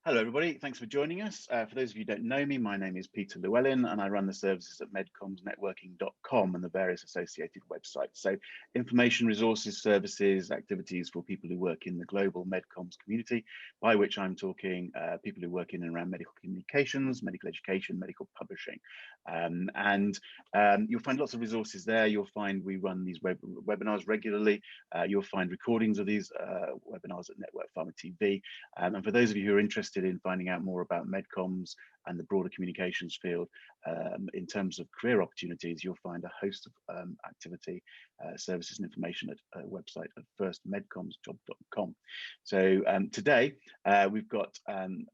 Hello, everybody. Thanks for joining us. For those of you who don't know me, my name is Peter Llewellyn, and I run the services at MedComms and the various associated websites. So information, resources, services, activities for people who work in the global MedComms community, by which I'm talking people who work in and around medical communications, medical education, medical publishing. You'll find lots of resources there. You'll find we run these webinars regularly. You'll find recordings of these webinars at NetworkPharma TV. And for those of you who are interested in finding out more about MedComms and the broader communications field in terms of career opportunities, you'll find a host of activity, services and information at a website at firstmedcommsjob.com. So today we've got an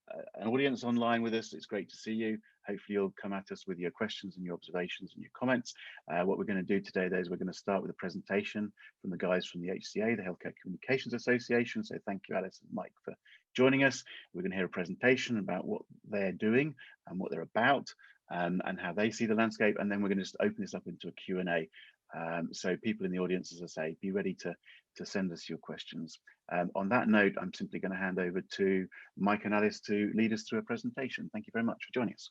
audience online with us. It's great to see you. Hopefully you'll come at us with your questions and your observations and your comments. What we're going to do today though is we're going to start with a presentation from the guys from the HCA, the Healthcare Communications Association. So thank you, Alice and Mike, for joining us. We're going to hear a presentation about what they're doing and what they're about and how they see the landscape. And then we're going to just open this up into a Q&A. So people in the audience, as I say, be ready to send us your questions. On that note, I'm simply going to hand over to Mike and Alice to lead us through a presentation. Thank you very much for joining us.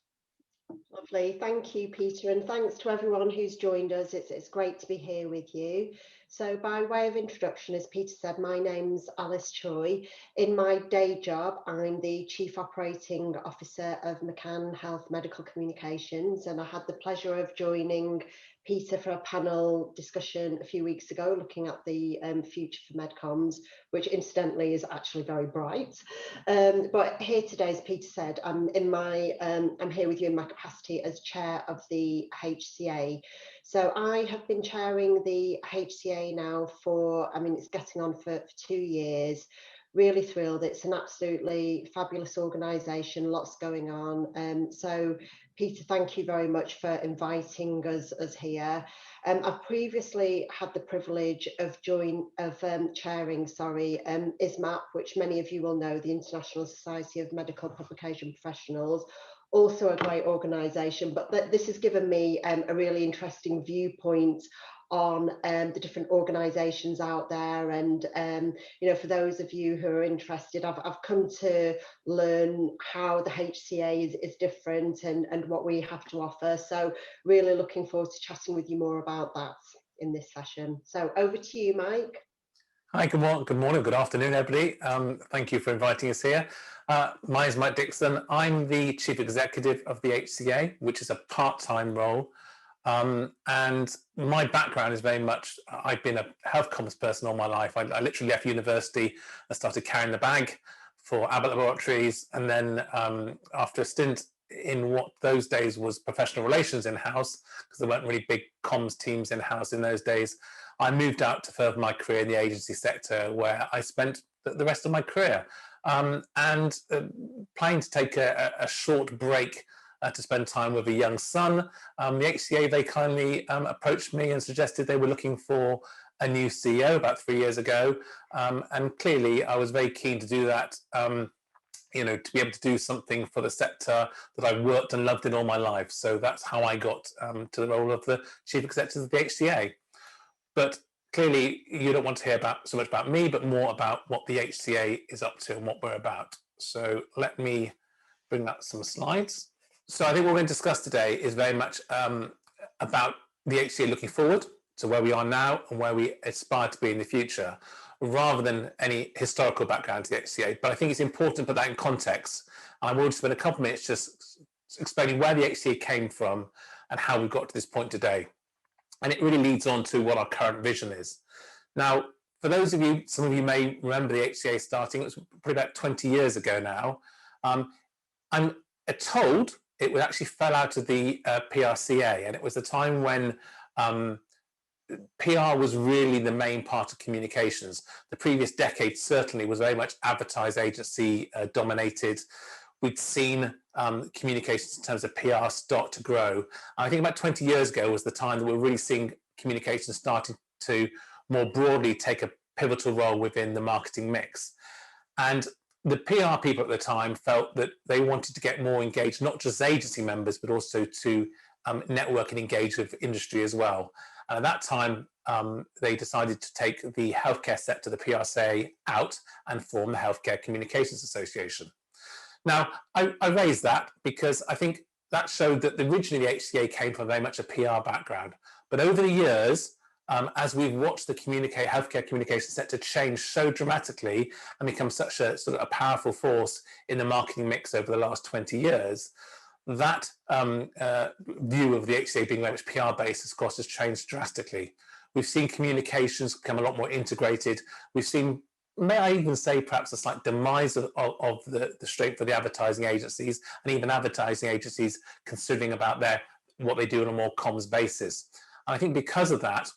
Lovely, thank you, Peter, and thanks to everyone who's joined us. It's great to be here with you. So by way of introduction, as Peter said, my name's Alice Choi. In my day job, I'm the Chief Operating Officer of McCann Health Medical Communications, and I had the pleasure of joining Peter for a panel discussion a few weeks ago looking at the future for MedComms, which incidentally is actually very bright. But here today, as Peter said, I'm here with you in my capacity as chair of the HCA. So I have been chairing the HCA now for, it's getting on for 2 years. Really thrilled. It's an absolutely fabulous organisation, lots going on. So Peter, thank you very much for inviting us here. I've previously had the privilege of chairing, ISMAP, which many of you will know, the International Society of Medical Publication Professionals. Also a great organisation, but this has given me a really interesting viewpoint on the different organisations out there, and for those of you who are interested, I've come to learn how the HCA is different and what we have to offer. So really looking forward to chatting with you more about that in this session. So over to you, Mike. Hi, good morning, good afternoon, everybody. Thank you for inviting us here. My name is Mike Dixon. I'm the Chief Executive of the HCA, which is a part-time role. And my background is very much, I've been a health comms person all my life. I literally left university and started carrying the bag for Abbott Laboratories. And then after a stint in what those days was professional relations in-house, because there weren't really big comms teams in-house in those days, I moved out to further my career in the agency sector, where I spent the rest of my career. Planning to take a short break to spend time with a young son. The HCA, they kindly approached me and suggested they were looking for a new CEO about 3 years ago. And clearly I was very keen to do that, to be able to do something for the sector that I've worked and loved in all my life. So that's how I got to the role of the Chief Executive of the HCA. But clearly you don't want to hear so much about me, but more about what the HCA is up to and what we're about. So let me bring up some slides. So I think what we're going to discuss today is very much about the HCA looking forward to where we are now and where we aspire to be in the future, rather than any historical background to the HCA. But I think it's important to put that in context. I will spend a couple of minutes just explaining where the HCA came from and how we got to this point today. And it really leads on to what our current vision is. Now, for those of you, some of you may remember the HCA starting, it was probably about 20 years ago now. I'm told it actually fell out of the PRCA, and it was the time when PR was really the main part of communications. The previous decade certainly was very much advertised agency dominated. We'd seen communications in terms of PR start to grow. And I think about 20 years ago was the time that we're really seeing communications starting to more broadly take a pivotal role within the marketing mix. And the PR people at the time felt that they wanted to get more engaged, not just agency members, but also to network and engage with industry as well. And at that time, they decided to take the healthcare sector, the PRCA, out and form the Healthcare Communications Association. Now, I raise that because I think that showed that originally the HCA came from very much a PR background. But over the years, as we've watched the healthcare communication sector change so dramatically and become such a sort of a powerful force in the marketing mix over the last 20 years, that view of the HCA being very much PR based, of course, has changed drastically. We've seen communications become a lot more integrated. We've seen, may I even say, perhaps a slight demise of the strength for the advertising agencies, and even advertising agencies considering about what they do on a more comms basis. And I think because of that,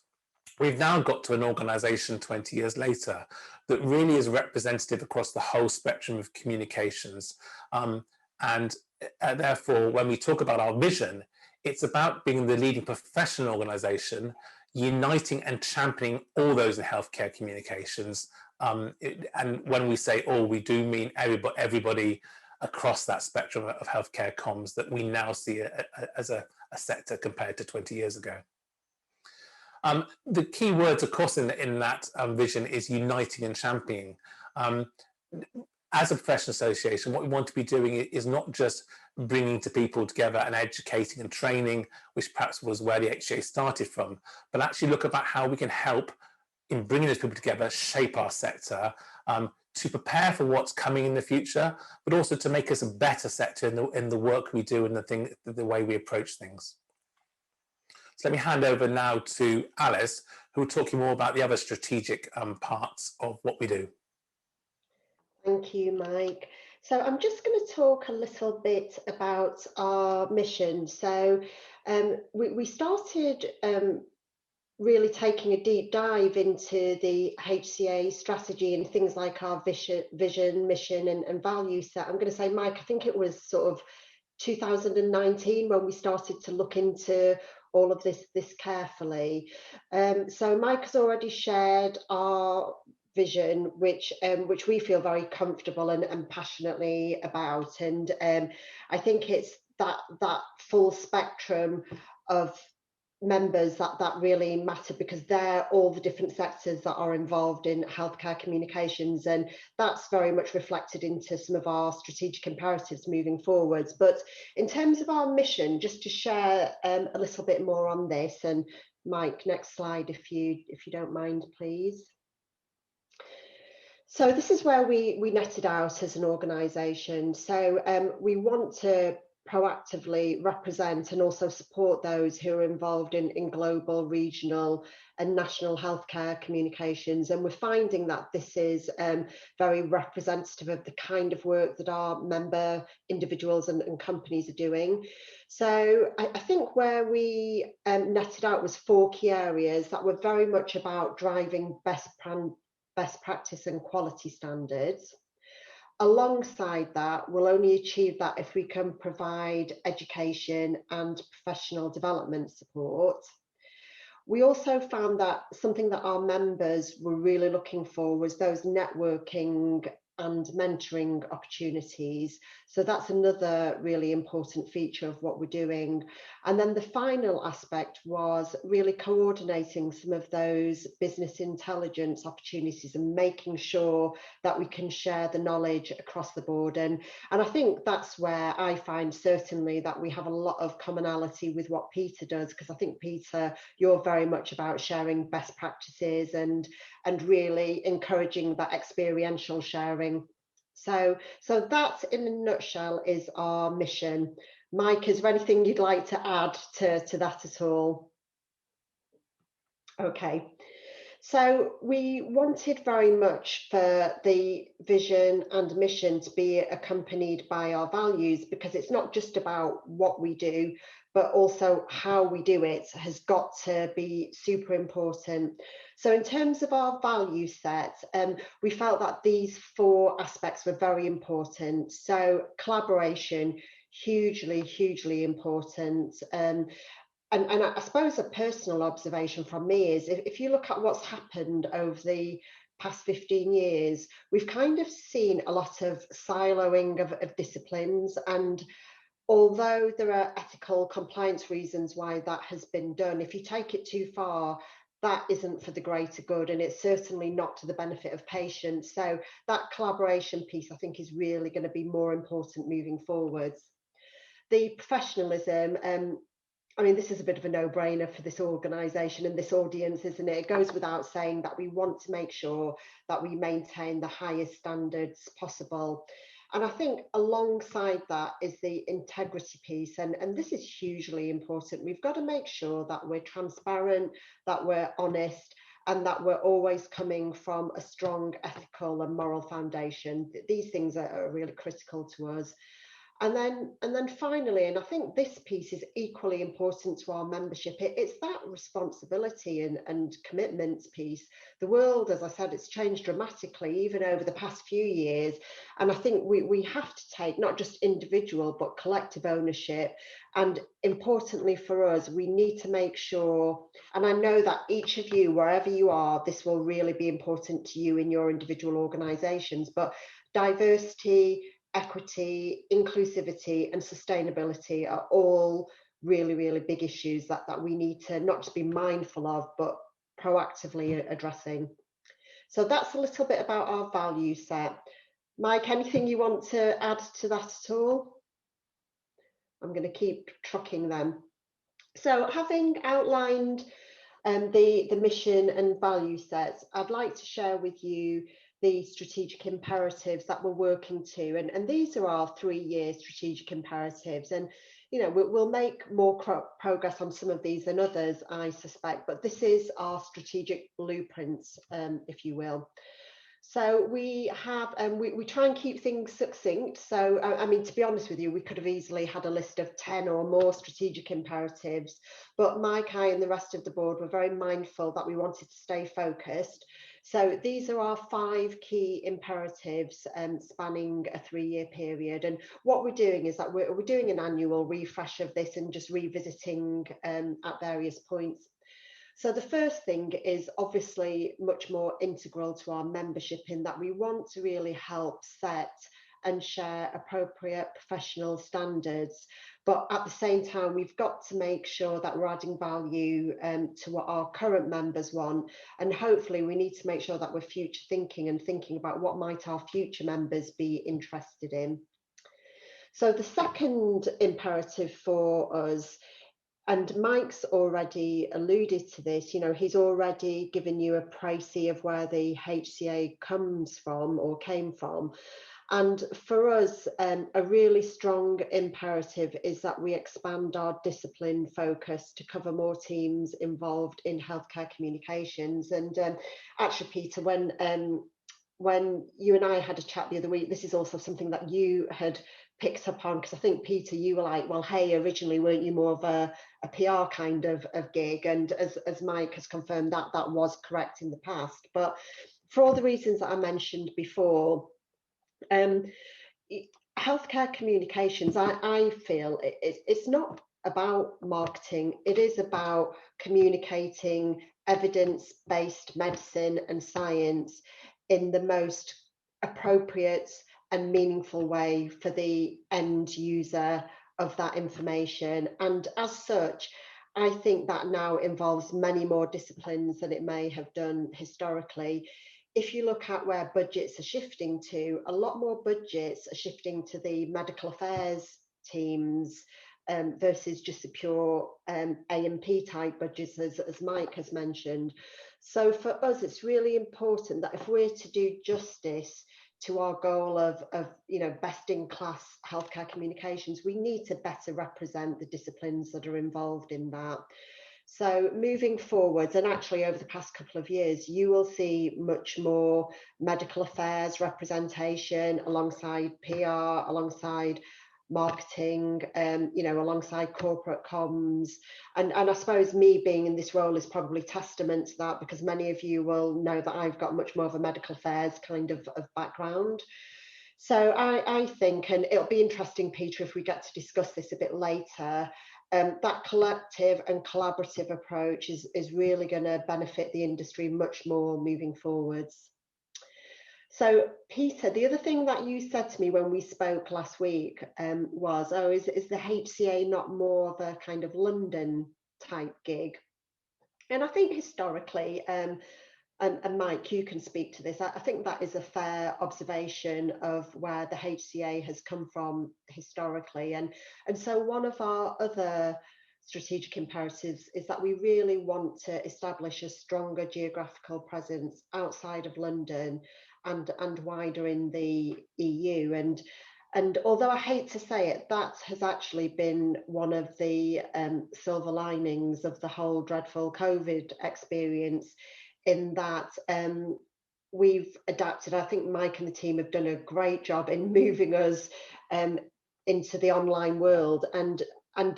we've now got to an organization 20 years later that really is representative across the whole spectrum of communications. And therefore, when we talk about our vision, it's about being the leading professional organization, uniting and championing all those in healthcare communications. And when we say all, we do mean everybody across that spectrum of healthcare comms that we now see as a sector compared to 20 years ago. The key words, of course, in that vision is uniting and championing. As a professional association, what we want to be doing is not just bringing people together and educating and training, which perhaps was where the HCA started from, but actually look about how we can help in bringing those people together, shape our sector, to prepare for what's coming in the future, but also to make us a better sector in the work we do and the way we approach things. So let me hand over now to Alice, who will talk you more about the other strategic parts of what we do. Thank you, Mike. So I'm just going to talk a little bit about our mission. So we started really taking a deep dive into the HCA strategy and things like our vision, mission and value set. I'm going to say, Mike, I think it was sort of 2019 when we started to look into all of this carefully. So Mike has already shared our vision, which we feel very comfortable and passionately about, and I think it's that full spectrum of members that really matter, because they're all the different sectors that are involved in healthcare communications, and that's very much reflected into some of our strategic imperatives moving forwards. But in terms of our mission, just to share a little bit more on this, and Mike, next slide if you don't mind, please. So this is where we netted out as an organisation. So we want to proactively represent and also support those who are involved in global, regional and national healthcare communications. And we're finding that this is very representative of the kind of work that our member individuals and companies are doing. So I think where we netted out was 4 key areas that were very much about driving best practice and quality standards. Alongside that, we'll only achieve that if we can provide education and professional development support. We also found that something that our members were really looking for was those networking and mentoring opportunities. So that's another really important feature of what we're doing. And then the final aspect was really coordinating some of those business intelligence opportunities and making sure that we can share the knowledge across the board. And I think that's where I find certainly that we have a lot of commonality with what Peter does, because I think, Peter, you're very much about sharing best practices and really encouraging that experiential sharing. So that in a nutshell is our mission. Mike, is there anything you'd like to add to that at all? Okay. So we wanted very much for the vision and mission to be accompanied by our values, because it's not just about what we do, but also how we do it has got to be super important. So in terms of our value set, we felt that these 4 aspects were very important. So collaboration, hugely important. And I suppose a personal observation from me is if you look at what's happened over the past 15 years, we've kind of seen a lot of siloing of disciplines. And although there are ethical compliance reasons why that has been done, if you take it too far, that isn't for the greater good, and it's certainly not to the benefit of patients. So that collaboration piece, I think, is really going to be more important moving forwards. The professionalism, I mean, this is a bit of a no-brainer for this organisation and this audience, isn't it? It goes without saying that we want to make sure that we maintain the highest standards possible. And I think alongside that is the integrity piece. And this is hugely important. We've got to make sure that we're transparent, that we're honest, and that we're always coming from a strong ethical and moral foundation. These things are really critical to us. And then finally, and I think this piece is equally important to our membership, it's that responsibility and commitments piece. The world, as I said, it's changed dramatically, even over the past few years. And I think we have to take not just individual, but collective ownership. And importantly for us, we need to make sure, and I know that each of you, wherever you are, this will really be important to you in your individual organizations, but diversity, equity, inclusivity and sustainability are all really, really big issues that we need to not just be mindful of, but proactively addressing. So that's a little bit about our value set. Mike, anything you want to add to that at all? I'm going to keep trucking them. So having outlined the mission and value sets, I'd like to share with you the strategic imperatives that we're working to. And these are our 3-year strategic imperatives. And, you know, we'll make more progress on some of these than others, I suspect, but this is our strategic blueprints, if you will. So we have, we try and keep things succinct. So, I mean, to be honest with you, we could have easily had a list of 10 or more strategic imperatives, but Mike, I and the rest of the board were very mindful that we wanted to stay focused. So these are our 5 key imperatives spanning a 3-year period. And what we're doing is that we're doing an annual refresh of this and just revisiting at various points. So the first thing is obviously much more integral to our membership in that we want to really help set and share appropriate professional standards. But at the same time, we've got to make sure that we're adding value to what our current members want. And hopefully we need to make sure that we're future thinking and thinking about what might our future members be interested in. So the second imperative for us, and Mike's already alluded to this, you know, he's already given you a précis of where the HCA comes from or came from. And for us, a really strong imperative is that we expand our discipline focus to cover more teams involved in healthcare communications. And actually, Peter, when you and I had a chat the other week, this is also something that you had picked up on, because I think, Peter, you were like, well, hey, originally weren't you more of a PR kind of gig? And as Mike has confirmed, that was correct in the past. But for all the reasons that I mentioned before, healthcare communications, I feel it's not about marketing. It is about communicating evidence-based medicine and science in the most appropriate and meaningful way for the end user of that information. And as such, I think that now involves many more disciplines than it may have done historically. If you look at where budgets are shifting to, a lot more budgets are shifting to the medical affairs teams versus just the pure A&P type budgets, as Mike has mentioned. So for us, it's really important that if we're to do justice to our goal of you know, best in class healthcare communications, we need to better represent the disciplines that are involved in that. So moving forwards, and actually over the past couple of years, you will see much more medical affairs representation alongside PR, alongside marketing, you know, alongside corporate comms. And I suppose me being in this role is probably testament to that, because many of you will know that I've got much more of a medical affairs kind of background. So I think, and it'll be interesting, Peter, if we get to discuss this a bit later, that collective and collaborative approach is really going to benefit the industry much more moving forwards. So, Peter, the other thing that you said to me when we spoke last week was, oh, is the HCA not more of a kind of London type gig? And I think historically, and Mike, you can speak to this, I think that is a fair observation of where the HCA has come from historically. And so one of our other strategic imperatives is that we really want to establish a stronger geographical presence outside of London and wider in the EU. And although I hate to say it, that has actually been one of the silver linings of the whole dreadful COVID experience, in that we've adapted. I think Mike and the team have done a great job in moving us into the online world, and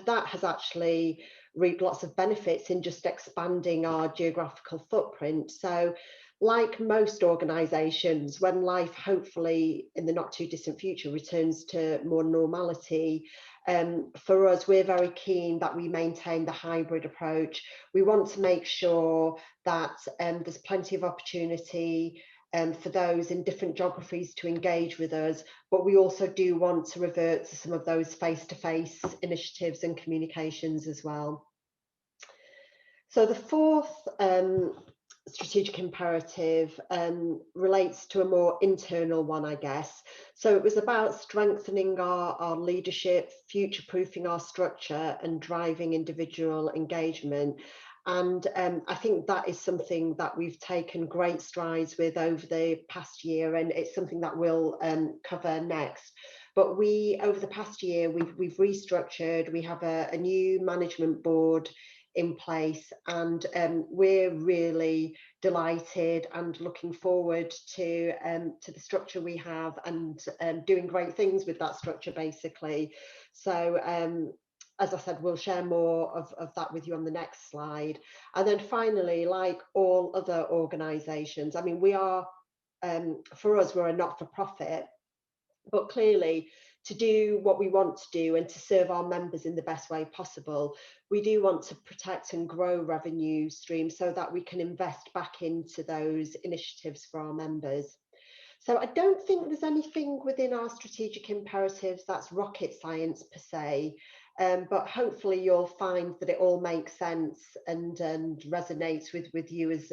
that has actually reaped lots of benefits in just expanding our geographical footprint. So like most organisations, when life hopefully in the not too distant future returns to more normality, for us, we're very keen that we maintain the hybrid approach. We want to make sure that there's plenty of opportunity for those in different geographies to engage with us, but we also do want to revert to some of those face-to-face initiatives and communications as well. So the fourth strategic imperative relates to a more internal one, I guess. So it was about strengthening our leadership, future-proofing our structure, and driving individual engagement. And I think that is something that we've taken great strides with over the past year, and it's something that we'll cover next. But over the past year, we've restructured. We have a new management board in place, and we're really delighted and looking forward to the structure we have, and doing great things with that structure, basically. So as I said, we'll share more of that with you on the next slide. And then finally, like all other organisations, I mean, we are, for us, we're a not-for-profit, but clearly, to do what we want to do and to serve our members in the best way possible, we do want to protect and grow revenue streams so that we can invest back into those initiatives for our members. So I don't think there's anything within our strategic imperatives that's rocket science per se, but hopefully you'll find that it all makes sense and resonates with you as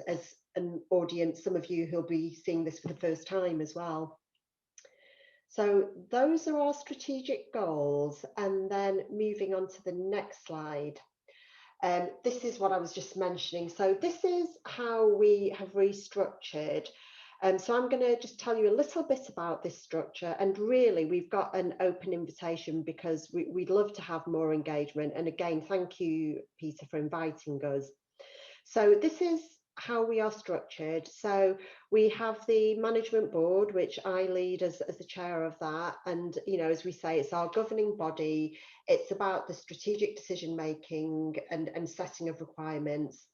an audience, some of you who'll be seeing this for the first time as well. So those are our strategic goals. And then moving on to the next slide. This is what I was just mentioning. So this is how we have restructured. So I'm going to just tell you a little bit about this structure. And really, we've got an open invitation because we'd love to have more engagement. And again, thank you, Peter, for inviting us. So this is how we are structured. So we have the management board, which I lead as the chair of that. And, you know, as we say, it's our governing body. It's about the strategic decision making and setting of requirements.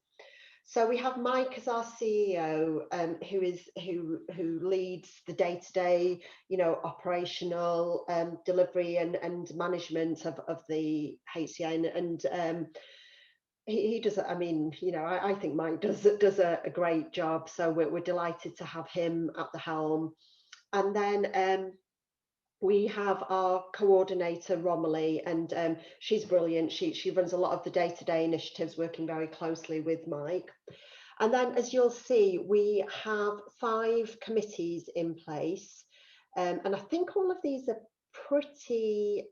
So we have Mike as our CEO, who leads the day-to-day, you know, operational delivery and management of the HCA, and he does. I mean, you know, I think Mike does a great job. So we're delighted to have him at the helm. And then we have our coordinator, Romilly, and she's brilliant. She runs a lot of the day-to-day initiatives, working very closely with Mike. And then, as you'll see, we have 5 committees in place. And I think all of these are pretty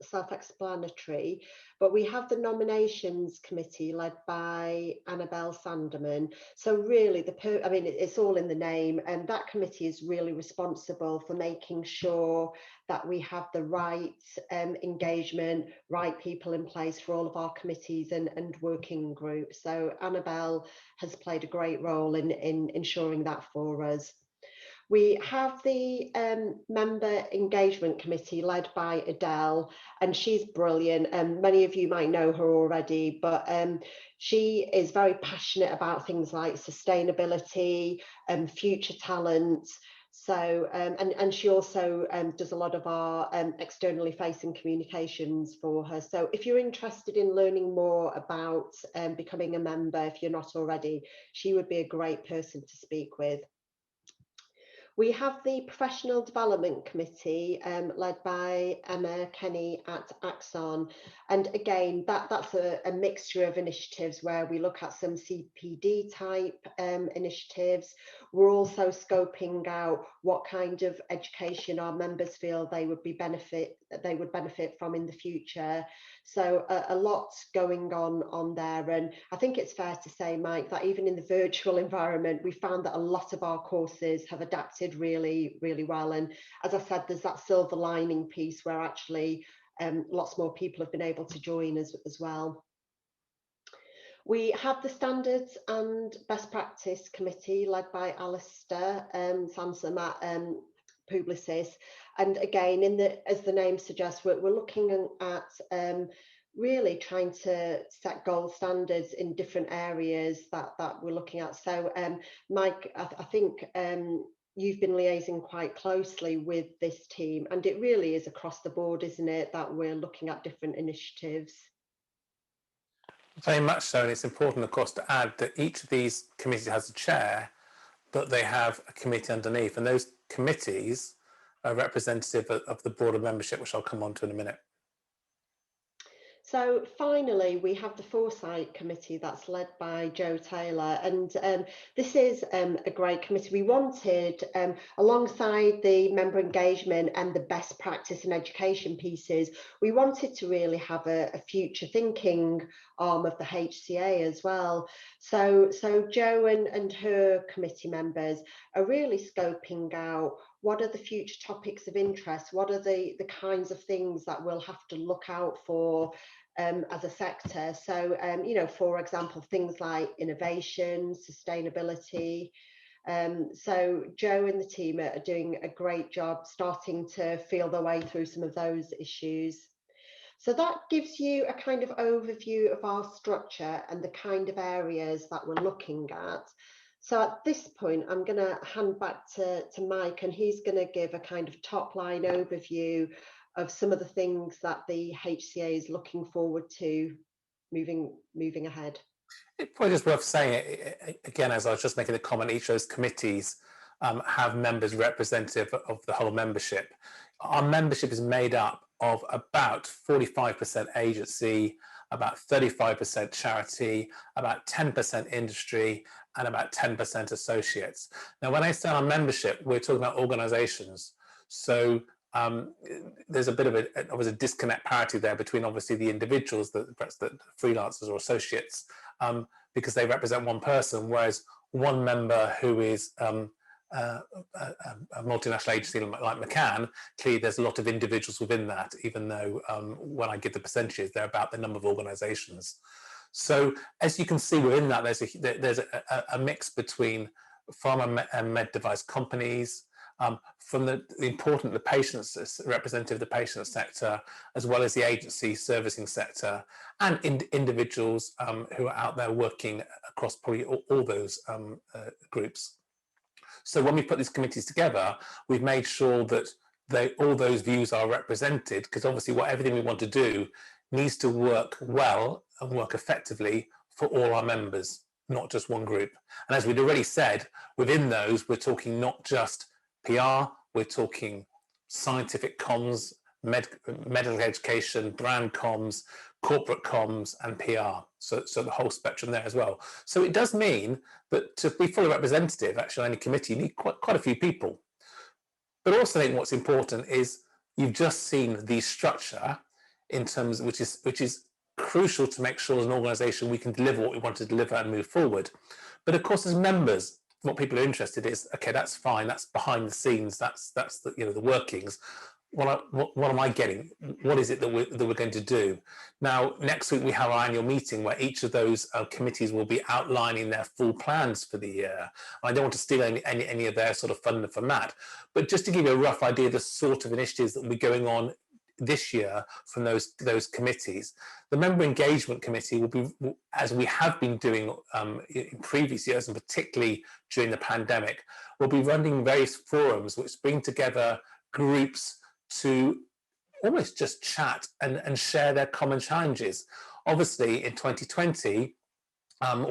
self-explanatory, but we have the nominations committee led by Annabelle Sanderman. So really, I mean, it's all in the name, and that committee is really responsible for making sure that we have the right engagement, right people in place for all of our committees and working groups. So Annabelle has played a great role in ensuring that for us. We have the member engagement committee led by Adele, and she's brilliant. Many of you might know her already, but she is very passionate about things like sustainability and future talent. So, and she also does a lot of our externally facing communications for her. So if you're interested in learning more about becoming a member, if you're not already, she would be a great person to speak with. We have the Professional Development Committee led by Emma Kenny at Axon. And again, that's a mixture of initiatives where we look at some CPD type initiatives. We're also scoping out what kind of education our members feel they would benefit from in the future. So a lot going on there. And I think it's fair to say, Mike, that even in the virtual environment, we found that a lot of our courses have adapted really, really well. And as I said, there's that silver lining piece where actually lots more people have been able to join as well. We have the Standards and Best Practice Committee led by Alistair Sansom at Publicis. And again, as the name suggests, we're looking at really trying to set gold standards in different areas that we're looking at. So Mike, I think you've been liaising quite closely with this team, and it really is across the board, isn't it, that we're looking at different initiatives? Very much so, and it's important, of course, to add that each of these committees has a chair, but they have a committee underneath, and those committees are representative of the broader membership, which I'll come on to in a minute. So finally, we have the Foresight Committee that's led by Joe Taylor, and this is a great committee. We wanted, alongside the member engagement and the best practice and education pieces, we wanted to really have a future thinking arm of the HCA as well. So Joe and her committee members are really scoping out what are the future topics of interest, what are the kinds of things that we'll have to look out for as a sector. So, you know, for example, things like innovation, sustainability. So Joe and the team are doing a great job starting to feel their way through some of those issues. So that gives you a kind of overview of our structure and the kind of areas that we're looking at. So at this point, I'm going to hand back to Mike, and he's going to give a kind of top line overview of some of the things that the HCA is looking forward to moving ahead. It's probably just worth saying, again, as I was just making the comment, each of those committees have members representative of the whole membership. Our membership is made up of about 45% agency, about 35% charity, about 10% industry, and about 10% associates. Now, when I say our membership, we're talking about organizations. So there's a bit of a disconnect parity there between obviously the individuals, perhaps the freelancers or associates, because they represent one person, whereas one member who is a multinational agency like McCann, clearly there's a lot of individuals within that, even though when I give the percentages, they're about the number of organizations. So as you can see within that, there's a mix between pharma and med device companies, from the patients, representative of the patient sector, as well as the agency servicing sector, and individuals who are out there working across probably all those groups. So when we put these committees together, we've made sure that all those views are represented, because obviously everything we want to do needs to work well and work effectively for all our members, not just one group. And as we'd already said, within those, we're talking not just PR, we're talking scientific comms, medical education, brand comms, corporate comms, and PR. So the whole spectrum there as well. So it does mean that to be fully representative, actually, on any committee, you need quite a few people. But also, I think what's important is you've just seen the structure in terms, which is crucial to make sure as an organisation we can deliver what we want to deliver and move forward. But of course, as members, what people are interested in is, okay, that's fine, that's behind the scenes, that's the, you know, the workings. What am I getting? What is it that we're going to do? Now, next week we have our annual meeting where each of those committees will be outlining their full plans for the year. I don't want to steal any of their sort of thunder from that, but just to give you a rough idea of the sort of initiatives that will be going on this year from those committees. The Member Engagement Committee will be, as we have been doing in previous years, and particularly during the pandemic, will be running various forums which bring together groups to almost just chat and share their common challenges. Obviously, in 2020,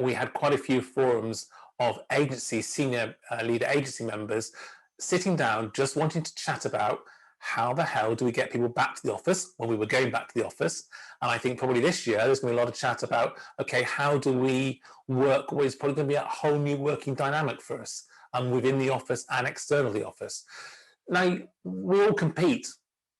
we had quite a few forums of agency, senior leader agency members sitting down, just wanting to chat about how the hell do we get people back to the office when we were going back to the office. And I think probably this year there's going to be a lot of chat about, okay, how do we work what is probably going to be a whole new working dynamic for us within the office and external the office. Now, we all compete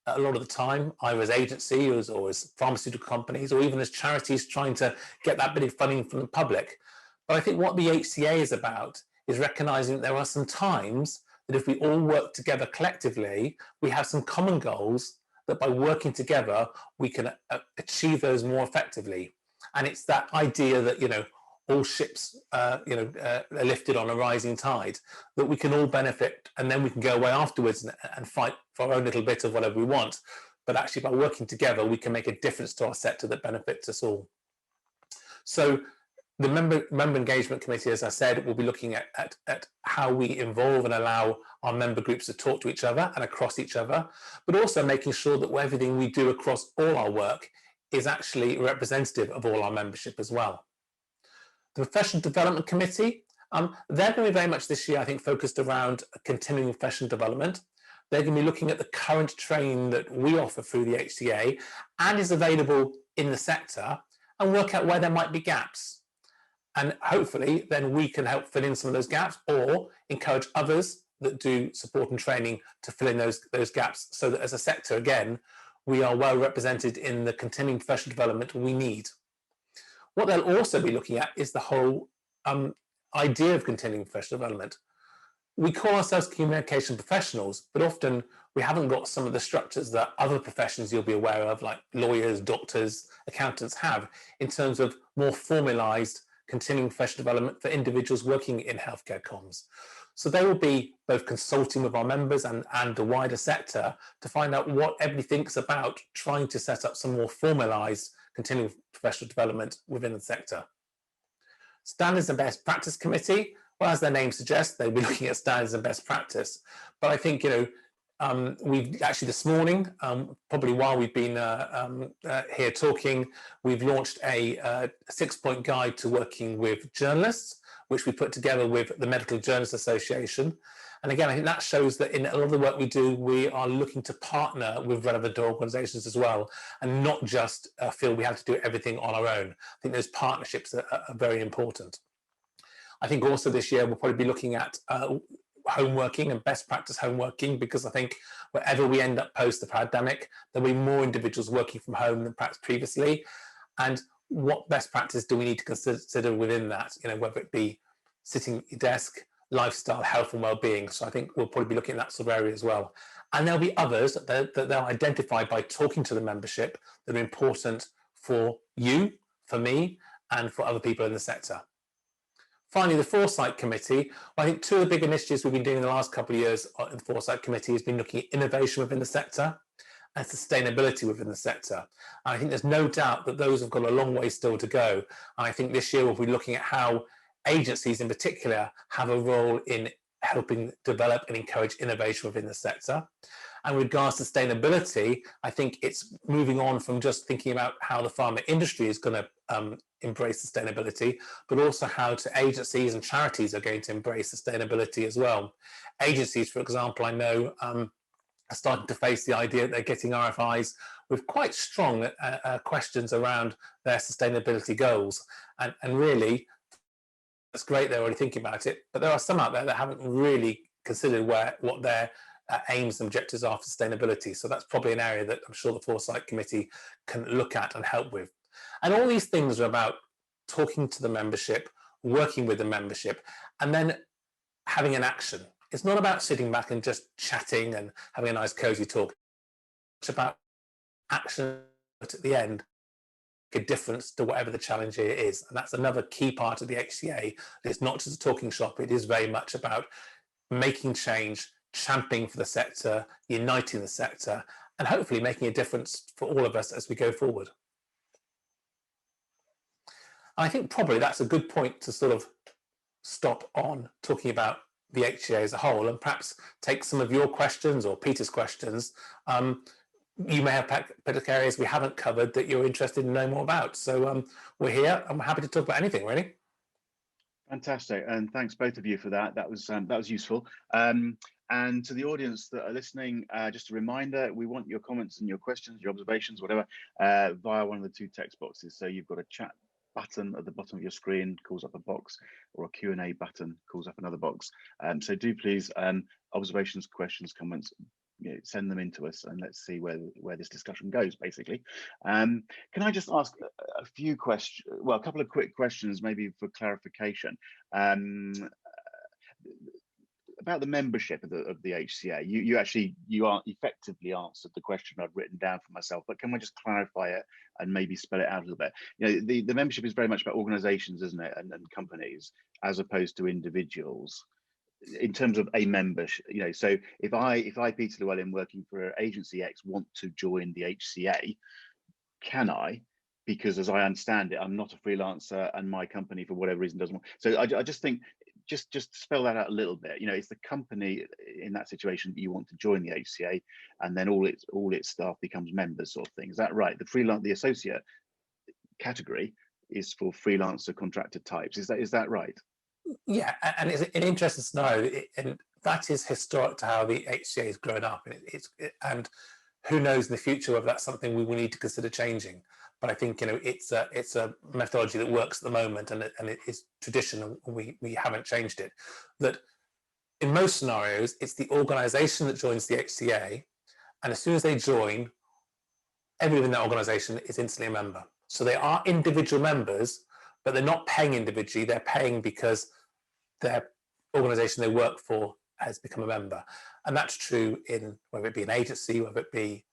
a lot of the time, either as agencies or as pharmaceutical companies, or even as charities trying to get that bit of funding from the public. But I think what the HCA is about is recognizing that there are some times that if we all work together collectively, we have some common goals that by working together, we can achieve those more effectively. And it's that idea that, you know, all ships, are lifted on a rising tide, that we can all benefit, and then we can go away afterwards and fight for our own little bit of whatever we want. But actually, by working together, we can make a difference to our sector that benefits us all. So the member engagement committee, as I said, will be looking at how we involve and allow our member groups to talk to each other and across each other, but also making sure that everything we do across all our work is actually representative of all our membership as well. The Professional Development Committee, they're going to be very much this year, I think, focused around continuing professional development. They're going to be looking at the current training that we offer through the HCA and is available in the sector, and work out where there might be gaps. And hopefully then we can help fill in some of those gaps, or encourage others that do support and training to fill in those gaps, so that as a sector, again, we are well represented in the continuing professional development we need. What they'll also be looking at is the whole idea of continuing professional development. We call ourselves communication professionals, but often we haven't got some of the structures that other professions you'll be aware of, like lawyers, doctors, accountants have, in terms of more formalized continuing professional development for individuals working in healthcare comms. So they will be both consulting with our members and the wider sector to find out what everybody thinks about trying to set up some more formalized continuing professional development within the sector. Standards and Best Practice Committee, well, as their name suggests, they'll be looking at standards and best practice. But I think, you know, we've actually this morning, probably while we've been here talking, we've launched a 6-point guide to working with journalists, which we put together with the Medical Journalists Association. And again, I think that shows that in a lot of the work we do, we are looking to partner with relevant organisations as well, and not just feel we have to do everything on our own. I think those partnerships are very important. I think also this year we'll probably be looking at homeworking and best practice homeworking, because I think wherever we end up post the pandemic, there'll be more individuals working from home than perhaps previously. And what best practice do we need to consider within that? You know, whether it be sitting at your desk, lifestyle, health and well-being. So I think we'll probably be looking at that sort of area as well. And there'll be others that they'll identify by talking to the membership that are important for you, for me, and for other people in the sector. Finally, the Foresight Committee. Well, I think two of the big initiatives we've been doing in the last couple of years in the Foresight Committee has been looking at innovation within the sector and sustainability within the sector. And I think there's no doubt that those have got a long way still to go. And I think this year we'll be looking at how agencies in particular have a role in helping develop and encourage innovation within the sector. And with regards to sustainability, I think it's moving on from just thinking about how the pharma industry is going to embrace sustainability, but also how agencies and charities are going to embrace sustainability as well. Agencies, for example, I know are starting to face the idea that they're getting RFIs with quite strong questions around their sustainability goals. And really, that's great they're already thinking about it, but there are some out there that haven't really considered what their aims and objectives are for sustainability. So that's probably an area that I'm sure the Foresight Committee can look at and help with. And all these things are about talking to the membership, working with the membership, and then having an action. It's not about sitting back and just chatting and having a nice cozy talk. It's about action at the end, make a difference to whatever the challenge here is. And that's another key part of the HCA. It's not just a talking shop. It is very much about making change, championing for the sector, uniting the sector, and hopefully making a difference for all of us as we go forward. I think probably that's a good point to sort of stop on talking about the HCA as a whole, and perhaps take some of your questions or Peter's questions. You may have particular areas we haven't covered that you're interested in knowing more about. So we're here and we're happy to talk about anything, really. Fantastic, and thanks both of you for that. That was useful. And to the audience that are listening, just a reminder, we want your comments and your questions, your observations, whatever, via one of the two text boxes. So you've got a chat button at the bottom of your screen, calls up a box, or a Q&A button, calls up another box. So do please, observations, questions, comments, send them in to us, and let's see where this discussion goes, basically. Can I just ask a few questions, well, a couple of quick questions, maybe for clarification. About the membership of the HCA, you effectively answered the question I've written down for myself, but can I just clarify it and maybe spell it out a little bit? The membership is very much about organizations, isn't it, and companies, as opposed to individuals in terms of a membership. So if I, Peter Llewellyn, working for agency X, want to join the HCA, can I? Because as I understand it, I'm not a freelancer, and my company, for whatever reason, doesn't want. So I just think, just spell that out a little bit. It's the company in that situation that you want to join the HCA, and then all its staff becomes members, sort of thing. Is that right? The associate category is for freelancer contractor types. Is that right? Yeah, and it's an interesting scenario, and that is historic to how the HCA has grown up, and who knows in the future whether that's something we will need to consider changing. But I think it's a methodology that works at the moment, and it is tradition, and we haven't changed it. That in most scenarios, it's the organisation that joins the HCA, and as soon as they join, everyone in that organisation is instantly a member. So they are individual members, but they're not paying individually. They're paying because their organisation they work for has become a member, and that's true in whether it be an agency, whether it be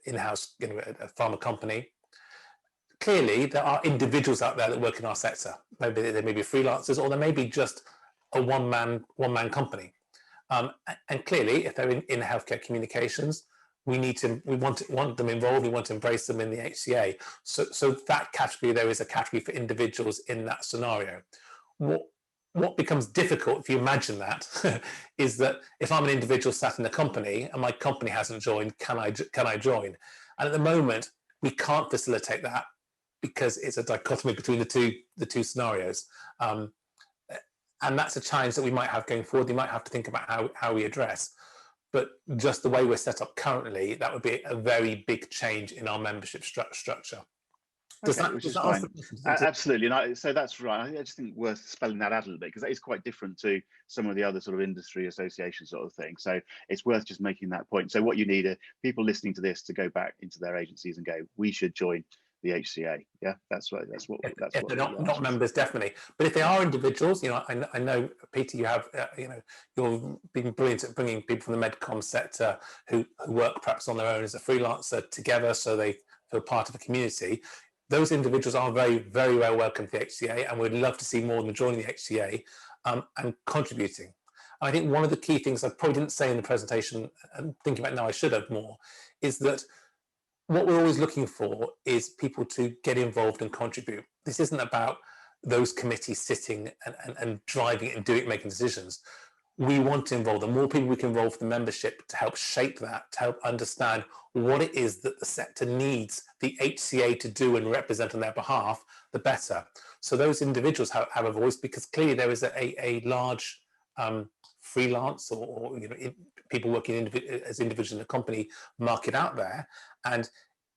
in-house, a pharma company. Clearly, there are individuals out there that work in our sector. Maybe they may be freelancers, or they may be just a one-man company. And clearly, if they're in healthcare communications, we want them involved. We want to embrace them in the HCA. So that category, there is a category for individuals in that scenario. What becomes difficult, if you imagine that, is that if I'm an individual sat in a company and my company hasn't joined, can I join? And at the moment, we can't facilitate that because it's a dichotomy between the two scenarios. And that's a challenge that we might have going forward. We might have to think about how we address. But just the way we're set up currently, that would be a very big change in our membership structure. Which is fine. Absolutely, and so that's right. I just think worth spelling that out a little bit, because that is quite different to some of the other sort of industry association sort of thing. So it's worth just making that point. So what you need are people listening to this to go back into their agencies and go, we should join the HCA. Yeah, that's what. If they're not members, definitely. But if they are individuals, I know, Peter, you have, you've been brilliant at bringing people from the MedComms sector who work perhaps on their own as a freelancer together, so they feel part of a community. Those individuals are very, very well welcome to the HCA, and we'd love to see more of them joining the HCA and contributing. And I think one of the key things I probably didn't say in the presentation, and thinking about now I should have more, is that what we're always looking for is people to get involved and contribute. This isn't about those committees sitting and driving it and making decisions. We want to involve them. The more people we can involve for the membership to help shape that, to help understand what it is that the sector needs the HCA to do and represent on their behalf, the better. So those individuals have a voice, because clearly there is a large freelance or people working as individuals in a company market out there. And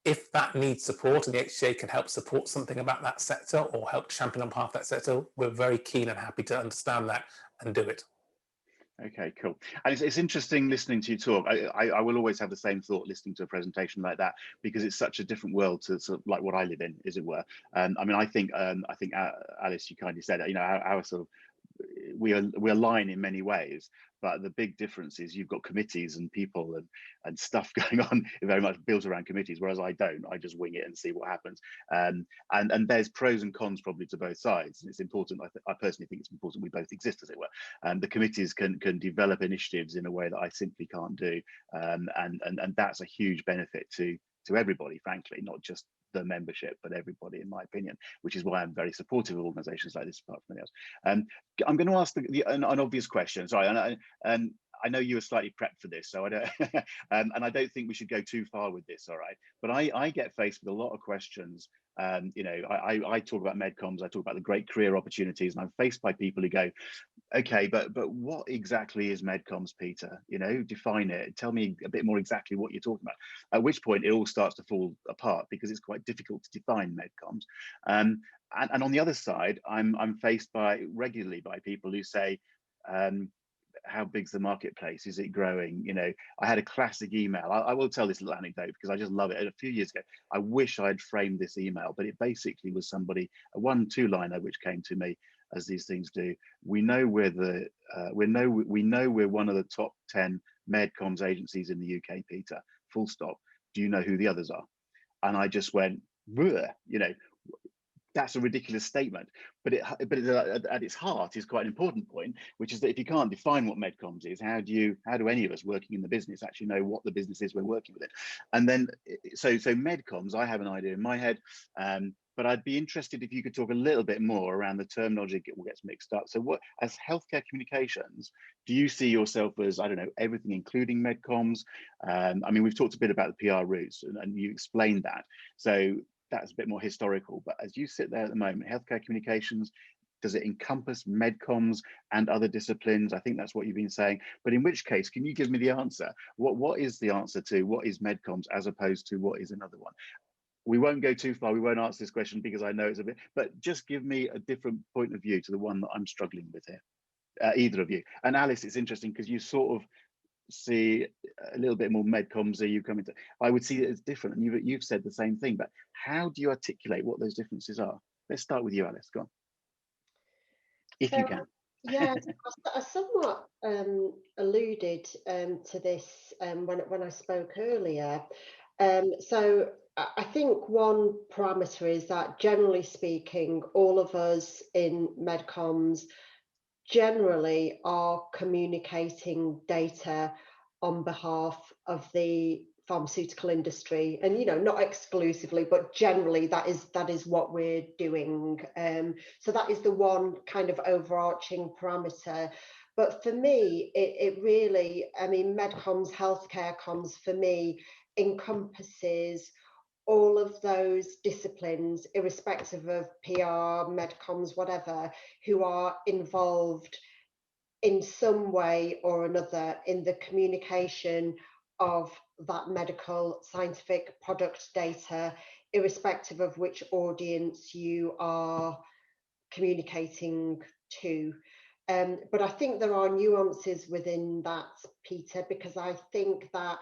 if that needs support and the HCA can help support something about that sector or help champion on behalf of that sector, we're very keen and happy to understand that and do it. Okay, cool. And it's interesting listening to you talk. I will always have the same thought listening to a presentation like that, because it's such a different world to sort of like what I live in, as it were. I mean, I think Alice, you kindly said, our sort of we align in many ways, but the big difference is you've got committees and people and stuff going on very much built around committees, whereas I don't. I just wing it and see what happens. And there's pros and cons probably to both sides. And it's important. I personally think it's important we both exist, as it were. And the committees can develop initiatives in a way that I simply can't do. And that's a huge benefit to everybody, frankly, not just the membership, but everybody, in my opinion, which is why I'm very supportive of organisations like this, apart from anything else. I'm going to ask an obvious question. Sorry, and I know you were slightly prepped for this, so I don't, and I don't think we should go too far with this. All right, but I get faced with a lot of questions. You know, I talk about MedComms, I talk about the great career opportunities, and I'm faced by people who go, okay, but what exactly is MedComms, Peter? You know, define it. Tell me a bit more exactly what you're talking about. At which point it all starts to fall apart because it's quite difficult to define MedComms. And on the other side, I'm faced regularly by people who say, how big's the marketplace? Is it growing? You know, I had a classic email. I will tell this little anecdote because I just love it. A few years ago, I wish I had framed this email, but it basically was somebody, a 1-2-liner, which came to me, as these things do. We know we're we know we're one of the top 10 MedComms agencies in the UK, Peter. Full stop. Do you know who the others are? And I just went, you know, that's a ridiculous statement, but at its heart is quite an important point, which is that if you can't define what MedComms is, how do any of us working in the business actually know what the business is we're working with it? And then, so MedComms, I have an idea in my head, but I'd be interested if you could talk a little bit more around the terminology that gets mixed up. So what, as healthcare communications, do you see yourself as, I don't know, everything including MedComms? I mean, we've talked a bit about the PR routes and you explained that. So that's a bit more historical, but as you sit there at the moment, healthcare communications, does it encompass MedComms and other disciplines? I think that's what you've been saying, but in which case, can you give me the answer? What is the answer to what is MedComms as opposed to what is another one? We won't go too far, we won't answer this question because I know it's a bit, but just give me a different point of view to the one that I'm struggling with here, either of you. And Alice, it's interesting because you sort of see a little bit more MedComms. Are you coming to? I would see it as different, and you've said the same thing. But how do you articulate what those differences are? Let's start with you, Alice. Go on, if you can. Yeah, I somewhat alluded to this when I spoke earlier. So I think one parameter is that, generally speaking, all of us in MedComms generally are communicating data on behalf of the pharmaceutical industry, and not exclusively, but generally that is what we're doing. So that is the one kind of overarching parameter. But for me, it really, I mean, MedComms, healthcare comms, for me, encompasses all of those disciplines, irrespective of PR, MedComms, whatever, who are involved in some way or another in the communication of that medical scientific product data, irrespective of which audience you are communicating to. But I think there are nuances within that, Peter, because I think that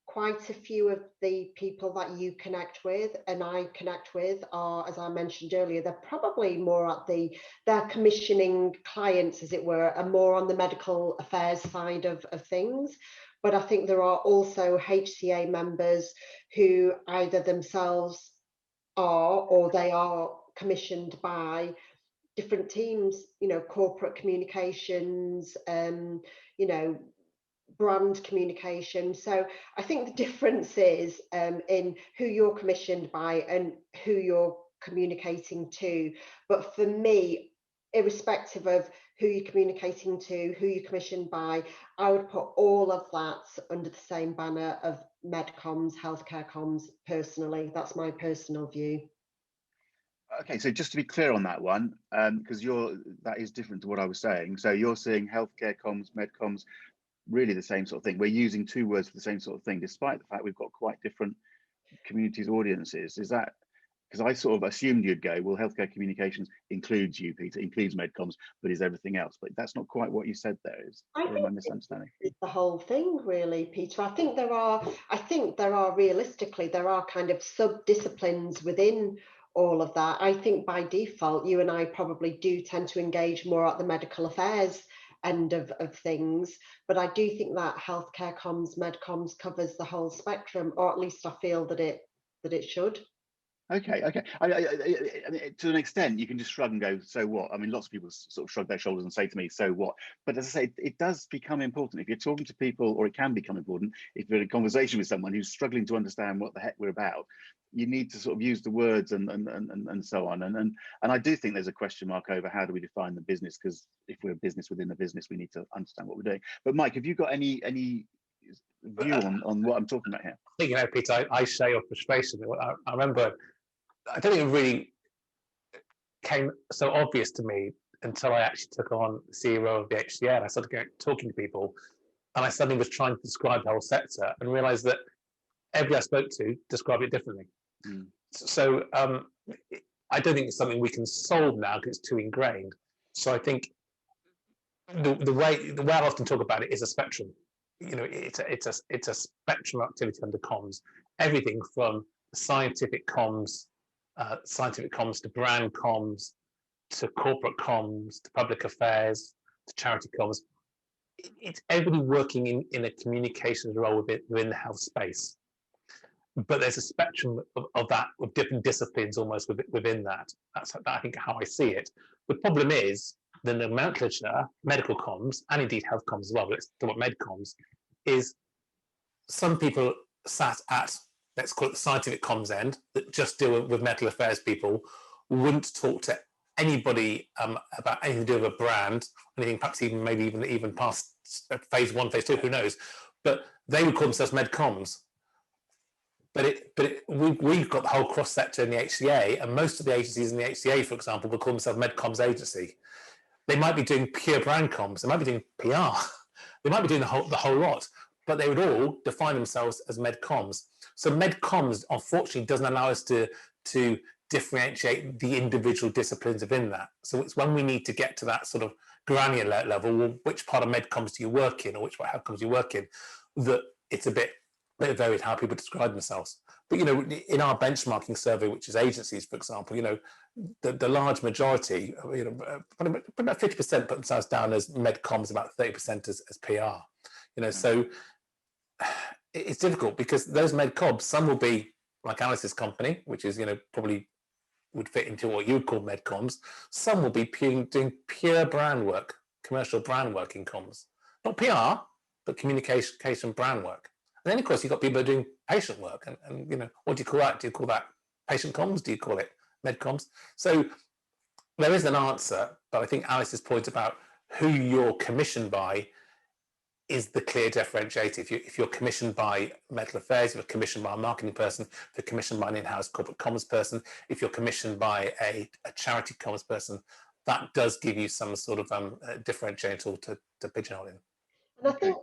quite a few of the people that you connect with and I connect with are, as I mentioned earlier, they're probably more at their commissioning clients, as it were, are more on the medical affairs side of things. But I think there are also HCA members who either themselves are or they are commissioned by different teams, corporate communications, brand communication. So I think the difference is in who you're commissioned by and who you're communicating to. But for me, irrespective of who you're communicating to, who you're commissioned by, I would put all of that under the same banner of MedComms, healthcare comms, personally. That's my personal view. Okay, so just to be clear on that one, because that is different to what I was saying. So you're saying healthcare comms, MedComms, really the same sort of thing. We're using two words for the same sort of thing, despite the fact we've got quite different communities, audiences. Is that because I sort of assumed you'd go, well, healthcare communications includes you, Peter, includes MedComms, but is everything else? But that's not quite what you said there. Or am I misunderstanding? It's the whole thing, really, Peter. I think there are realistically, there are kind of sub-disciplines within all of that. I think by default, you and I probably do tend to engage more at the medical affairs end of things, but I do think that healthcare comms, MedComms covers the whole spectrum, or at least I feel that it should. Okay, okay. I mean, to an extent, you can just shrug and go, so what? I mean, lots of people sort of shrug their shoulders and say to me, so what? But as I say, it does become important. If you're talking to people, or it can become important, if you're in a conversation with someone who's struggling to understand what the heck we're about, you need to sort of use the words and so on. And I do think there's a question mark over how do we define the business, because if we're a business within the business, we need to understand what we're doing. But Mike, have you got any view on what I'm talking about here? I think, you know, Peter, I share your frustration. I remember, I don't think it really came so obvious to me until I actually took on the CEO of the HCA, and I started talking to people, and I suddenly was trying to describe the whole sector and realized that everybody I spoke to described it differently. So I don't think it's something we can solve now because it's too ingrained. So I think the way I often talk about it is a spectrum. You know, it's a spectrum of activity under comms. Everything from scientific comms to brand comms to corporate comms to public affairs to charity comms. It's everybody working in a communications role within the health space. But there's a spectrum of that, of different disciplines almost within that. That's, I think, how I see it. The problem is the nomenclature, medical comms, and indeed health comms as well, but let's talk about MedComms, is some people sat at, let's call it the scientific comms end, that just deal with medical affairs people, wouldn't talk to anybody about anything to do with a brand, anything perhaps maybe even past phase 1, phase 2, who knows. But they would call themselves MedComms. But we've got the whole cross sector in the HCA, and most of the agencies in the HCA, for example, will call themselves MedComms agency. They might be doing pure brand comms, they might be doing PR, they might be doing the whole lot, but they would all define themselves as MedComms. So MedComms, unfortunately, doesn't allow us to differentiate the individual disciplines within that. So it's when we need to get to that sort of granular level, well, which part of MedComms do you work in, or which outcomes do you work in, that it's a bit varied how people describe themselves. But, you know, in our benchmarking survey, which is agencies, for example, you know, the large majority, you know, about 50% put themselves down as MedComms, about 30% as PR. You know, so it's difficult because those MedComms, some will be like Alice's company, which is, you know, probably would fit into what you would call MedComms. Some will be doing pure brand work, commercial brand work in comms, not PR, but communication brand work. And then, of course, you've got people doing patient work, and you know, what do you call that? Do you call that patient comms? Do you call it MedComms? So there is an answer, but I think Alice's point about who you're commissioned by is the clear differentiator. If you're commissioned by medical affairs, if you're commissioned by a marketing person, if you're commissioned by an in-house corporate comms person, if you're commissioned by a charity comms person, that does give you some sort of differentiator to pigeonhole in. And I think,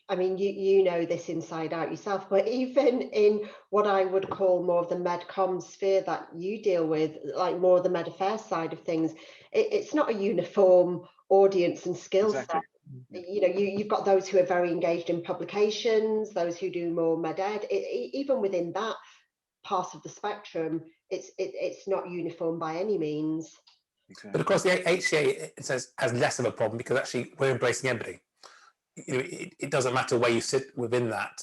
I mean, you know this inside out yourself, but even in what I would call more of the MedCom sphere that you deal with, like more of the med affairs side of things, it's not a uniform audience and skill set. You know, you've got those who are very engaged in publications, those who do more med ed. Even within that part of the spectrum, it's not uniform by any means. Exactly. But of course, the HCA, it says, has less of a problem because actually we're embracing everybody. You know, it doesn't matter where you sit within that.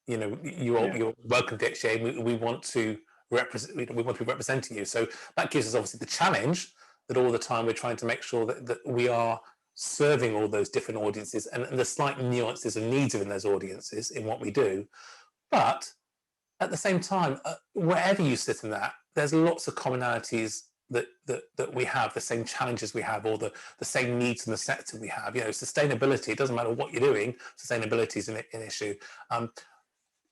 You know, you're welcome to HCA. We want to represent. We want to be representing you. So that gives us obviously the challenge that all the time we're trying to make sure that we are serving all those different audiences and the slight nuances and needs within those audiences in what we do. But at the same time, wherever you sit in that, there's lots of commonalities that we have, the same challenges we have, or the same needs in the sector we have. You know, sustainability, it doesn't matter what you're doing, sustainability is an issue.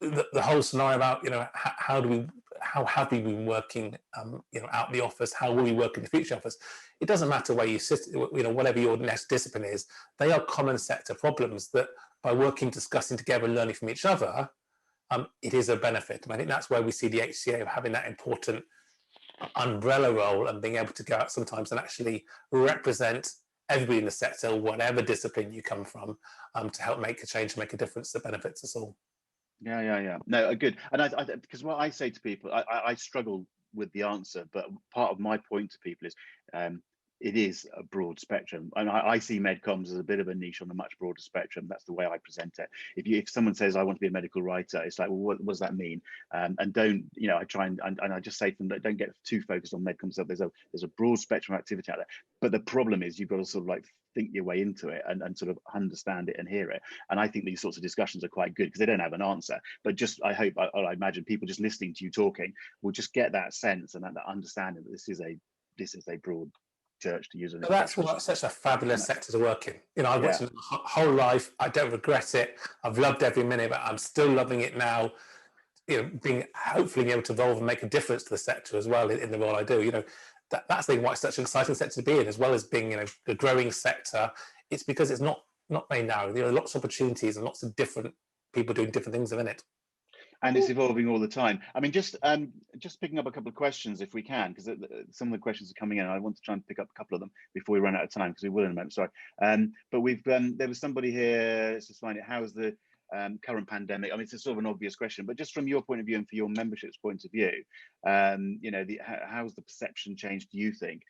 The whole scenario about, you know, how have we been working, you know, out the office, how will we work in the future office? It doesn't matter where you sit, you know, whatever your next discipline is, they are common sector problems that by working, discussing together and learning from each other, it is a benefit. And I think that's where we see the HCA having that important umbrella role and being able to go out sometimes and actually represent everybody in the sector, whatever discipline you come from, to help make a change, make a difference that benefits us all. Yeah. No, good. And I because what I say to people, I struggle with the answer, but part of my point to people is it is a broad spectrum, and I see MedComms as a bit of a niche on a much broader spectrum. That's the way I present it. If someone says I want to be a medical writer, it's like, well, what does that mean? And don't, I try and I just say to them that don't get too focused on MedComms. There's a broad spectrum of activity out there, but the problem is you've got to sort of like think your way into it and sort of understand it and hear it. And I think these sorts of discussions are quite good because they don't have an answer, but just I imagine people just listening to you talking will just get that sense and that understanding that this is a broad church, to use an expression. That's what such a fabulous sector to work in. I've worked in my whole life. I don't regret it. I've loved every minute, but I'm still loving it now. Hopefully being able to evolve and make a difference to the sector as well in the role I do. That's the why it's such an exciting sector to be in, as well as being a growing sector. It's because it's not very narrow. There are lots of opportunities and lots of different people doing different things within it. And it's evolving all the time. I mean, just picking up a couple of questions if we can, because some of the questions are coming in. I want to try and pick up a couple of them before we run out of time, because we will in a moment. Sorry, but there was somebody here. Let's just find it. How's the current pandemic? I mean, it's a sort of an obvious question, but just from your point of view and for your membership's point of view, how's the perception changed? Do you think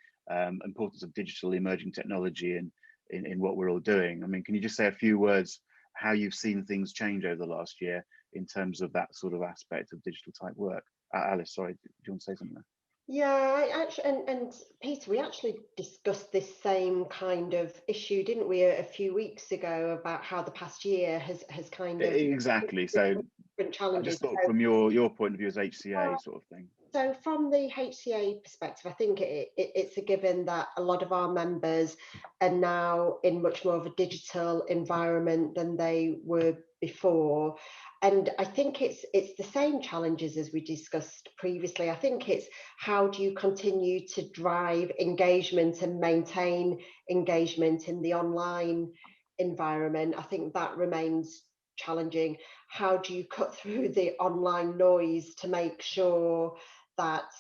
importance of digital emerging technology in what we're all doing? I mean, can you just say a few words how you've seen things change over the last year in terms of that sort of aspect of digital type work? Alice, sorry, do you want to say something there? Yeah, I actually, and Peter, we actually discussed this same kind of issue, didn't we, a few weeks ago, about how the past year has kind of exactly. So different challenges. I just thought from your point of view as HCA sort of thing. So from the HCA perspective, I think it's a given that a lot of our members are now in much more of a digital environment than they were before. And I think it's the same challenges as we discussed previously. I think it's how do you continue to drive engagement and maintain engagement in the online environment? I think that remains challenging. How do you cut through the online noise to make sure that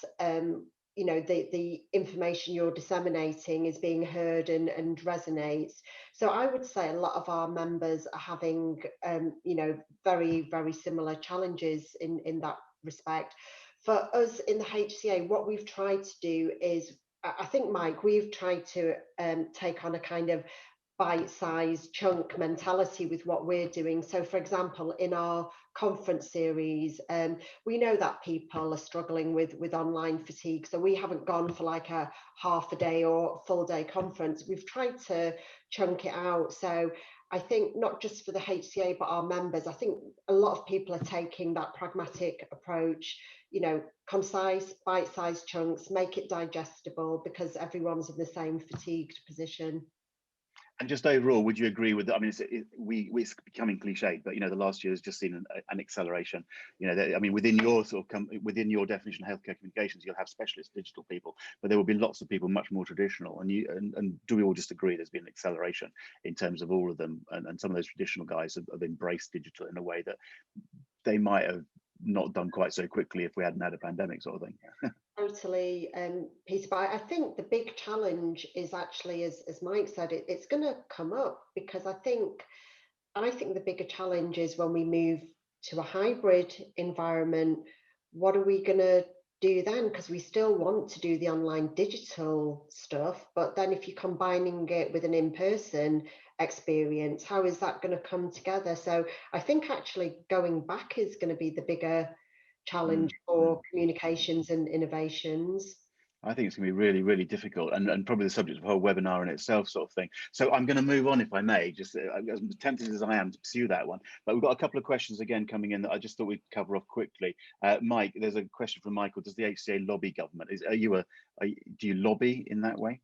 the information you're disseminating is being heard and resonates? So I would say a lot of our members are having very, very similar challenges in that respect. For us in the HCA, what we've tried to do is, I think, Mike, we've tried to take on a kind of bite-sized chunk mentality with what we're doing. So for example, in our conference series, we know that people are struggling with online fatigue, so we haven't gone for like a half a day or full day conference. We've tried to chunk it out. So I think not just for the HCA but our members, I think a lot of people are taking that pragmatic approach, concise bite-sized chunks, make it digestible, because everyone's in the same fatigued position. And just overall, would you agree with that? I mean, it's becoming cliched, but the last year has just seen an acceleration. I mean, within your within your definition of healthcare communications, you'll have specialist digital people, but there will be lots of people much more traditional. And do we all just agree there's been an acceleration in terms of all of them? And some of those traditional guys have embraced digital in a way that they might have not done quite so quickly if we hadn't had a pandemic, sort of thing. Totally, Peter. But I think the big challenge is actually, as Mike said, it's going to come up, because I think the bigger challenge is when we move to a hybrid environment. What are we going to do then? Because we still want to do the online digital stuff, but then if you're combining it with an in-person experience, how is that going to come together? So I think actually going back is going to be the bigger challenge for communications and innovations. I think it's going to be really, really difficult, and probably the subject of a whole webinar in itself, sort of thing. So I'm going to move on, if I may, just as tempted as I am to pursue that one. But we've got a couple of questions again coming in that I just thought we'd cover off quickly. Mike, there's a question from Michael. Does the HCA lobby government? Do you lobby in that way?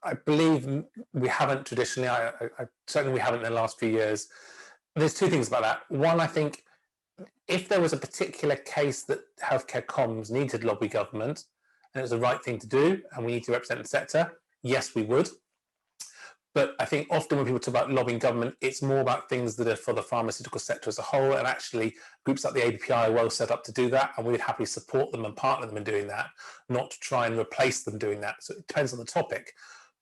I believe we haven't traditionally. Certainly we haven't in the last few years. There's two things about that. One, I think, if there was a particular case that healthcare comms needed lobby government and it was the right thing to do and we need to represent the sector, yes, we would. But I think often when people talk about lobbying government, it's more about things that are for the pharmaceutical sector as a whole, and actually groups like the ABPI are well set up to do that, and we would happily support them and partner them in doing that, not to try and replace them doing that. So it depends on the topic.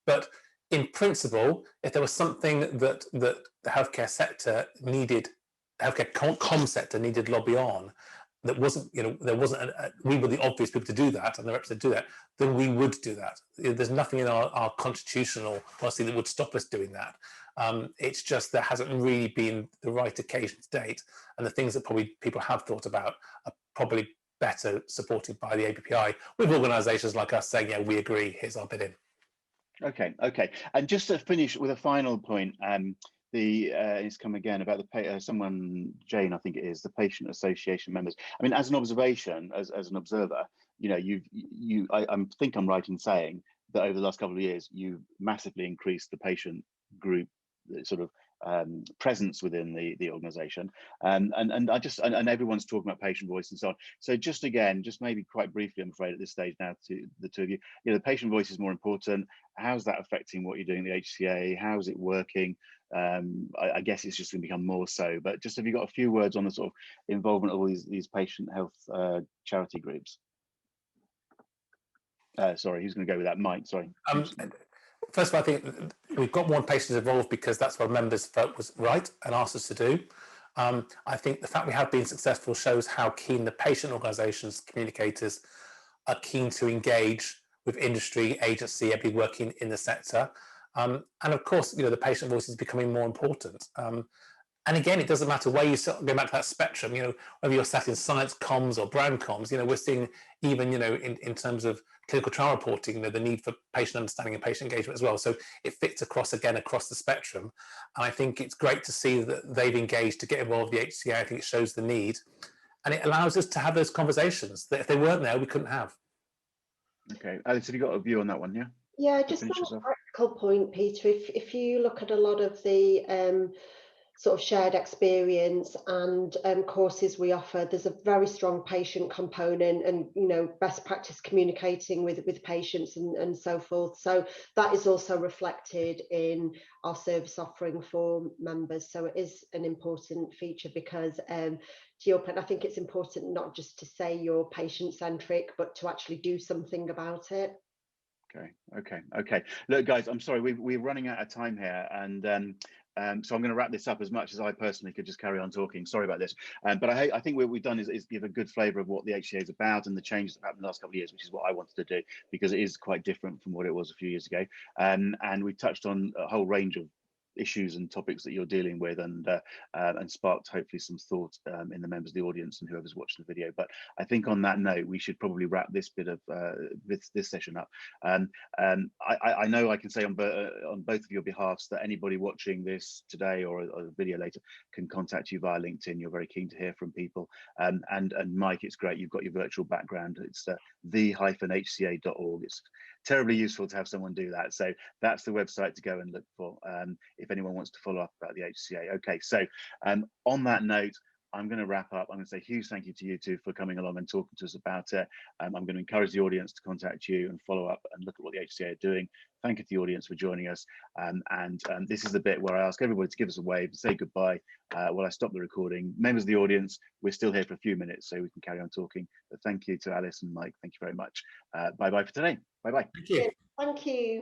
But in principle, if there was something that the healthcare sector needed, healthcare comm sector needed lobby on, that wasn't, there wasn't, we were the obvious people to do that, and the reps to do that, then we would do that. There's nothing in our constitutional policy that would stop us doing that. It's just there hasn't really been the right occasion to date, and the things that probably people have thought about are probably better supported by the APPI, with organisations like us saying, yeah, we agree, here's our bid in. Okay, and just to finish with a final point, it's come again about the someone, Jane, I think it is, the patient association members. I mean, as an observation, as an observer, I think I'm right in saying that over the last couple of years, you've massively increased the patient group sort of presence within the organization, and everyone's talking about patient voice and so on. So just maybe quite briefly, I'm afraid at this stage now, to the two of you, the patient voice is more important. How's that affecting what you're doing at the HCA? How's it working? I guess it's just going to become more so, but just have you got a few words on the sort of involvement of all these patient health charity groups? Sorry, who's going to go with that? Mike, sorry. First of all, I think we've got more patients involved because that's what members felt was right and asked us to do. I think the fact we have been successful shows how keen the patient organisations, communicators, are keen to engage with industry, agency, everybody working in the sector. And of course, the patient voice is becoming more important. And again, it doesn't matter where you sit, go back to that spectrum, whether you're sat in science comms or brand comms, we're seeing even, in terms of clinical trial reporting, the need for patient understanding and patient engagement as well. So it fits across the spectrum. And I think it's great to see that they've engaged to get involved with the HCA. I think it shows the need, and it allows us to have those conversations that if they weren't there, we couldn't have. Okay, Alice, have you got a view on that one? Yeah, just on a practical point, Peter, if you look at a lot of the sort of shared experience and courses we offer, there's a very strong patient component and best practice communicating with patients and so forth. So that is also reflected in our service offering for members. So it is an important feature because to your point, I think it's important not just to say you're patient centric, but to actually do something about it. Okay. Look, guys, I'm sorry, we're running out of time here, and so I'm going to wrap this up as much as I personally could just carry on talking. Sorry about this, but I think what we've done is give a good flavour of what the HCA is about and the changes that happened in the last couple of years, which is what I wanted to do, because it is quite different from what it was a few years ago. And we touched on a whole range of issues and topics that you're dealing with, and sparked hopefully some thought in the members of the audience and whoever's watching the video. But I think on that note, we should probably wrap this bit of this session up. I know I can say on both of your behalves that anybody watching this today or a video later can contact you via LinkedIn. You're very keen to hear from people, and Mike, it's great you've got your virtual background. It's the-hca.org. It's terribly useful to have someone do that, so that's the website to go and look for if anyone wants to follow up about the HCA. Okay, so on that note, I'm going to wrap up. I'm going to say a huge thank you to you two for coming along and talking to us about it. I'm going to encourage the audience to contact you and follow up and look at what the HCA are doing. Thank you to the audience for joining us. And this is the bit where I ask everybody to give us a wave and say goodbye while I stop the recording. Members of the audience, we're still here for a few minutes, so we can carry on talking. But thank you to Alice and Mike. Thank you very much. Bye-bye for today. Bye-bye. Thank you. Thank you.